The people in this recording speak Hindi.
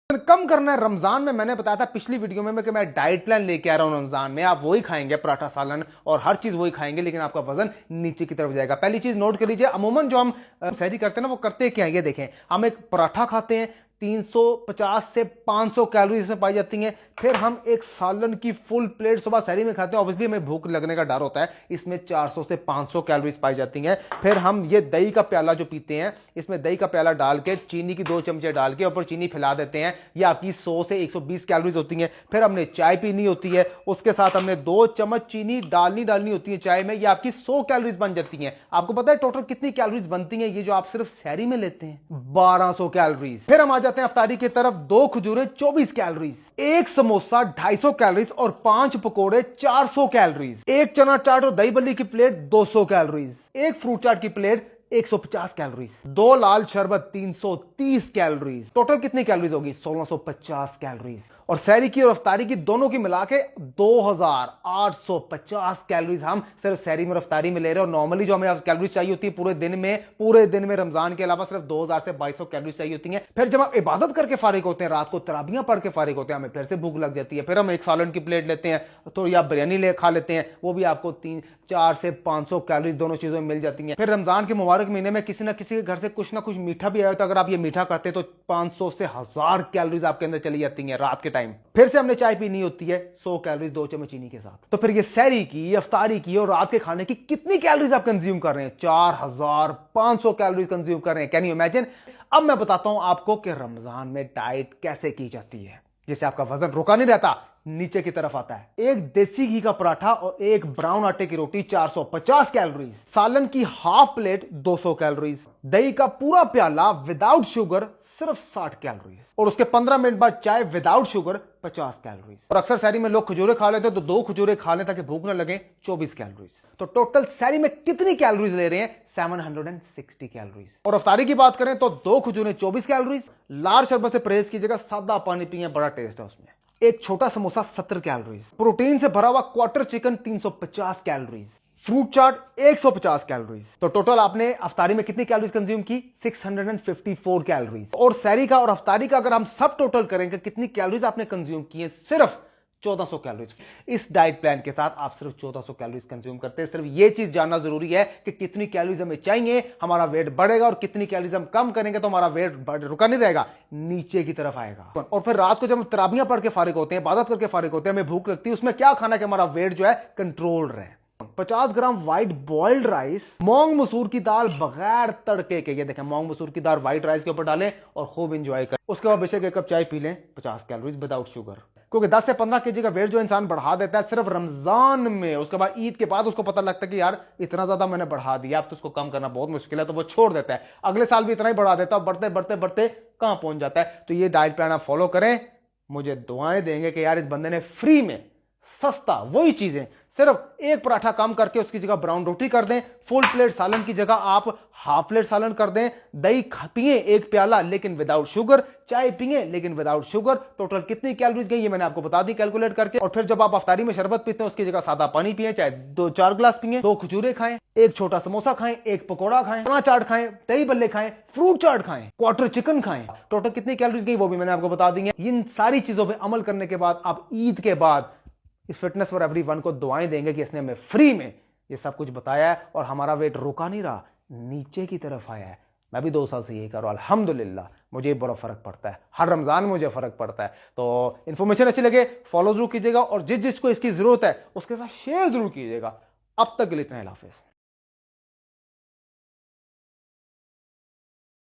कम करना है रमजान में। मैंने बताया था पिछली वीडियो में कि मैं डाइट प्लान लेके आ रहा हूं रमजान में। आप वही खाएंगे, पराठा सालन और हर चीज वही खाएंगे, लेकिन आपका वजन नीचे की तरफ जाएगा। पहली चीज नोट कर लीजिए, अमूमन जो हम सहरी करते हैं ना, वो करते क्या है ये देखें। हम एक पराठा खाते हैं, 350 से 500 कैलोरी इसमें पाई जाती हैं। फिर हम एक सालन की फुल प्लेट सुबह सहरी में खाते हैं। ऑब्वियसली हमें भूख लगने का डर होता है, इसमें 400 से 500 कैलोरीज पाई जाती हैं। फिर हम ये दही का प्याला जो पीते हैं, इसमें दही का प्याला डाल के चीनी की 2 चमचे डाल के ऊपर चीनी फैला देते हैं, ये आपकी 100 से 120 कैलोरीज होती हैं। फिर हमने चाय पीनी होती है, उसके साथ हमने 2 चम्मच चीनी डालनी होती है चाय में, ये आपकी 100 कैलोरीज बन जाती हैं। आपको पता है टोटल कितनी कैलोरीज बनती हैं ये जो आप सिर्फ सहरी में लेते हैं? 1200 कैलोरीज। फिर हम आ जाते हैं अफ्तारी की तरफ। 2 खजूरें 24 कैलोरीज, 1 समोसा 250 कैलोरीज और 5 पकोड़े 400 कैलोरीज, 1 चना चाट और दही बल्ली की प्लेट 200 कैलोरीज, 1 फ्रूट चाट की प्लेट 150 कैलोरीज, 2 लाल शरबत 330 कैलोरीज। टोटल कितनी कैलोरीज होगी? 1650 कैलोरीज। और सहरी की और अफ्तारी की दोनों की मिला के 2850 कैलोरीज हम सिर्फ सहरी में और अफ्तारी में ले रहे हैं। और नॉर्मली जो हमें कैलोरीज चाहिए होती है पूरे दिन में रमजान के अलावा सिर्फ 2000 से 2200 कैलोरीज चाहिए होती हैं। फिर जब हम इबादत करके फारिग होते हैं, रात को तराबियां पढ़ के फारिग होते हैं, हमें फिर से भूख लग जाती है। फिर हम एक सालन की प्लेट लेते हैं तो या बिरयानी ले खा लेते हैं, वो भी आपको 4 से 500 कैलोरीज दोनों चीजों में मिल जाती हैं। फिर रमजान के मुबारक महीने में किसी ना किसी के घर से कुछ ना कुछ मीठा भी आया तो अगर आप ये मीठा करते हैं तो 500 से 1000 कैलोरीज आपके अंदर चली जाती हैं रात के टाइम। फिर से हमने चाय पीनी होती है 100 कैलोरीज 2 चम्मच चीनी के साथ। तो फिर ये सहरी की, अफ्तारी की और रात के खाने की कितनी कैलोरीज आप कंज्यूम कर रहे हैं? 4500 कैलोरीज कंज्यूम कर रहे हैं। Can you imagine? अब मैं बताता हूं आपको कि रमजान में डाइट कैसे की जाती है जिससे आपका वजन रुका नहीं रहता, नीचे की तरफ आता है। एक देसी घी का पराठा और एक ब्राउन आटे की रोटी 450 कैलोरीज, सालन की हाफ प्लेट 200 कैलोरीज, दही का पूरा प्याला विदाउट शुगर सिर्फ 60 कैलोरीज, और उसके 15 मिनट बाद चाय विदाउट शुगर 50 कैलोरीज। और अक्सर सहरी में लोग खजूरे खा लेते हैं तो 2 खजूरे खा लें ताकि भूख न लगे, 24 कैलोरीज। तो टोटल सहरी में कितनी कैलोरीज ले रहे हैं? 760 कैलोरीज। और अफ्तारी की बात करें तो 2 खजूरें 24 कैलोरीज, लाल शरबत से परहेज कीजिएगा, सादा पानी पिए, बड़ा टेस्ट है उसमें। एक छोटा समोसा 70 कैलोरीज, प्रोटीन से भरा हुआ क्वार्टर चिकन 350 कैलोरीज, फ्रूट चाट 150 कैलोरीज। तो टोटल आपने अफ्तारी में कितनी कैलोरीज कंज्यूम की? 654 कैलोरीज। और सहरी का और अफ्तारी का अगर हम सब टोटल करेंगे कितनी कैलोरीज आपने कंज्यूम की है? सिर्फ 1400 कैलोरीज। इस डाइट प्लान के साथ आप सिर्फ 1400 कैलोरीज कंज्यूम करते हैं। सिर्फ ये चीज जानना जरूरी है कि कितनी कैलोरीज हमें चाहिए, हमारा वेट बढ़ेगा, और कितनी कैलोरीज हम कम करेंगे तो हमारा वेट रुका नहीं रहेगा, नीचे की तरफ आएगा। और फिर रात को जब हम तराबियां पढ़ के फारिग होते हैं, इबादत करके फारिग होते हैं, हमें भूख लगती है, उसमें क्या खाना कि हमारा वेट जो है कंट्रोल रहे। 50 ग्राम व्हाइट बॉइल्ड राइस, मूंग मसूर की दाल बगैर तड़के के, ये देखें मूंग मसूर की दाल व्हाइट राइस के ऊपर डालें और खूब एंजॉय करें। उसके बाद बेशक 1 कप चाय पी लें, 50 कैलोरीज विदाउट शुगर। क्योंकि 10 से 15 केजी का वेट जो इंसान बढ़ा देता है सिर्फ रमजान में, उसके बाद ईद के बाद उसको पता लगता है कि यार इतना ज्यादा मैंने बढ़ा दिया, अब तो उसको कम करना बहुत मुश्किल है, तो वो छोड़ देता है। अगले साल भी इतना ही बढ़ा देता है, बढ़ते बढ़ते बढ़ते कहां पहुंच जाता है। तो ये डाइट प्लान आप फॉलो करें, मुझे दुआएं देंगे कि यार इस बंदे ने फ्री में सस्ता वही चीजें, सिर्फ 1 पराठा कम करके उसकी जगह ब्राउन रोटी कर दें, फुल प्लेट सालन की जगह आप हाफ प्लेट सालन कर दें, दही पिए 1 प्याला लेकिन विदाउट शुगर, चाय पिए लेकिन विदाउट शुगर। टोटल कितनी कैलोरीज गई ये मैंने आपको बता दी कैलकुलेट करके। और फिर जब आप अफ्तारी में शरबत पीते हैं उसकी जगह सादा पानी पिए, चाहे 2-4 ग्लास पिए, 2 खजूरे खाएं, 1 छोटा समोसा खाएं, 1 पकौड़ा खाएं, चना चाट खाएं, दही बल्ले खाएं, फ्रूट चाट खाएं, क्वार्टर चिकन खाएं। टोटल कितनी कैलोरीज गई वो भी मैंने आपको बता दी है। इन सारी चीजों पर अमल करने के बाद आप ईद के बाद इस फिटनेस फॉर एवरीवन को दुआएं देंगे कि इसने हमें फ्री में ये सब कुछ बताया है और हमारा वेट रुका नहीं रहा, नीचे की तरफ आया है। मैं भी 2 साल से यही कर रहा हूं, अल्हम्दुलिल्लाह मुझे बड़ा फर्क पड़ता है, हर रमजान में मुझे फर्क पड़ता है। तो इन्फॉर्मेशन अच्छी लगे फॉलो जरूर कीजिएगा और जिस जिसको इसकी जरूरत है उसके साथ शेयर जरूर कीजिएगा। अब तक के लिए इतना, अल्लाह हाफिज़।